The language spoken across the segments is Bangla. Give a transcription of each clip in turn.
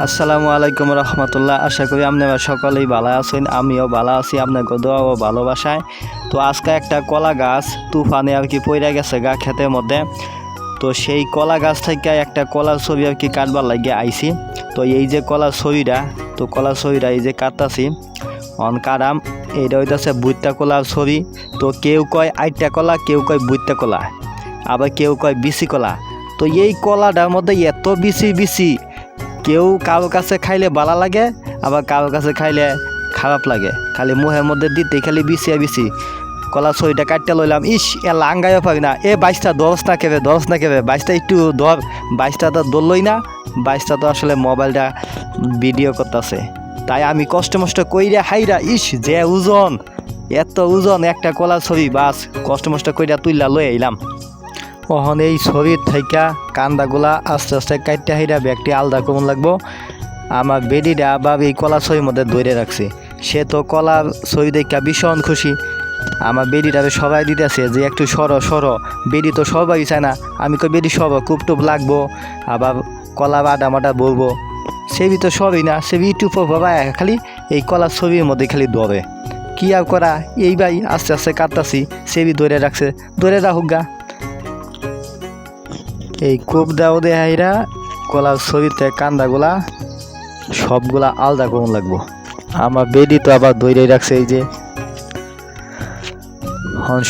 আসসালামু আলাইকুম রহমতুল্লাহ। আশা করি আপনারা সকলেই ভালো আছেন, আমিও ভালো আছি আপনাকে দোয়া ও ভালোবাসায়। তো আজকে একটা কলা গাছ তুফানে আর কি পড়ে গেছে গা ক্ষেতের মধ্যে। তো সেই কলা গাছ থেকে একটা কলার ছবি আর কি কাটবার লাগিয়ে আইছি। তো এই যে কলার ছবিটা, তো কলার ছবিটা এই যে কাটতাছি অন কারাম। এইটা হইতেছে বুইত্তা কলার ছবি। তো কেউ কয় আইটা কলা, কেউ কয় বুইত্তা কলা, আবার কেউ কয় বিসি কলা। তো এই কলাটার মধ্যে এত বিসি কেউ কারো কাছে খাইলে ভালো লাগে, আবার কারো কাছে খাইলে খারাপ লাগে। খালি মুহের মধ্যে দিতে খালি বিসি কলা ছবিটা কাটতে লইলাম। ইস এ লাঙ্গাইও পারি না। বাইশটা দশ না কেবে বাইশটা একটু ধর। বাইশটা তো ধরলই না, বাইশটা তো আসলে মোবাইলটা ভিডিও করতেছে। তাই আমি কষ্ট মষ্ট কইরা হাইরা, ইস যে ওজন, এত ওজন একটা কলার ছবি, বাস কষ্ট মষ্ট কইরা তুইলা লই আইলাম। ওহন এই ছবির থাইকা কান্দাগুলা আস্তে আস্তে কাটতে হাইরা ব্যাগটি আলাদা করুন লাগবো। আমার বেডিটা বা এই কলা ছবির মধ্যে ধরে রাখছে। সে তো কলার ছবি দেখা ভীষণ খুশি। আমার বেডিটারে সবাই দিতেছে যে একটু সর। বেডি তো সবাই চায় না। আমি কই বেডি সব কুপটুপ লাগবো, আবার কলা বাটা মাটা বলবো। সেবি তো সবই না, সেবি ইউটিউব বাবা খালি এই কলার ছবির মধ্যে খালি ধরে। কি আর করা, এই ভাই আস্তে আস্তে কাটতাছি। সেবি ধরে রাখছে, ধরে রাখুক গা। এই কূপ দাও দেহাইরা কলার ছবিতে কান্দাগুলা সবগুলা আলাদা করুন লাগবো। আমার বেডি তো আবার দইরে রাখছে। এই যে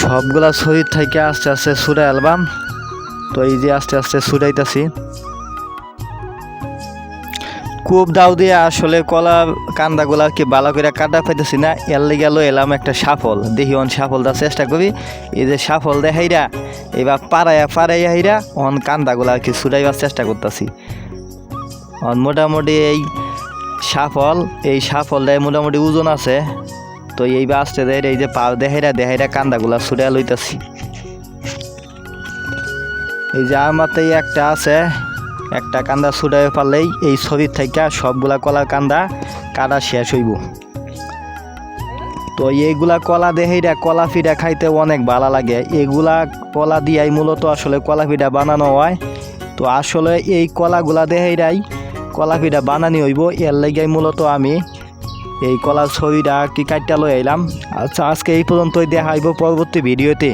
সবগুলা ছবির থেকে আস্তে আস্তে ছুটাই অ্যালবাম। তো এই যে আস্তে আস্তে ছুটাইতেছি। কূপ দাও দিয়ে আসলে কলার কান্দাগুলা কি ভালো করে কাটা পাইতেছি না। এর লেগে এলাম একটা সাফল, দেখি অন সাফলটা চেষ্টা করি। এই যে সাফল দেখাইরা এবার পাড়াইয়া হাইরা অন কান্দাগুলা আর কি ছুটাইবার চেষ্টা করতেছি। মোটামুটি এই সাফলটায় মোটামুটি ওজন আছে। তো এইবার আসতে দেয় এই যে পা দেহাইরা কান্দাগুলা ছুটাইয়া লইতেছি। এই যে আমারতেই একটা আছে, একটা কান্দা ছুটাই পারলেই এই ছবির থেকে সবগুলা কলার কান্দা কাটা শেষ হইব। তো এইগুলা কলা দেহাইরা কলা পিঠা খাইতে অনেক ভালো লাগে। এগুলা কলা দিয়াই মূলত আসলে কলা পিঠা বানানো হয়। তো আসলে এই কলাগুলা দেহাইরাই কলা পিঠা বানানি হইব। এর লেগে মূলত আমি এই কলার ছবিটা কি কাটতে লই আইলাম। আচ্ছা, আজকে এই পর্যন্তই দেখা হইব পরবর্তী ভিডিওতে।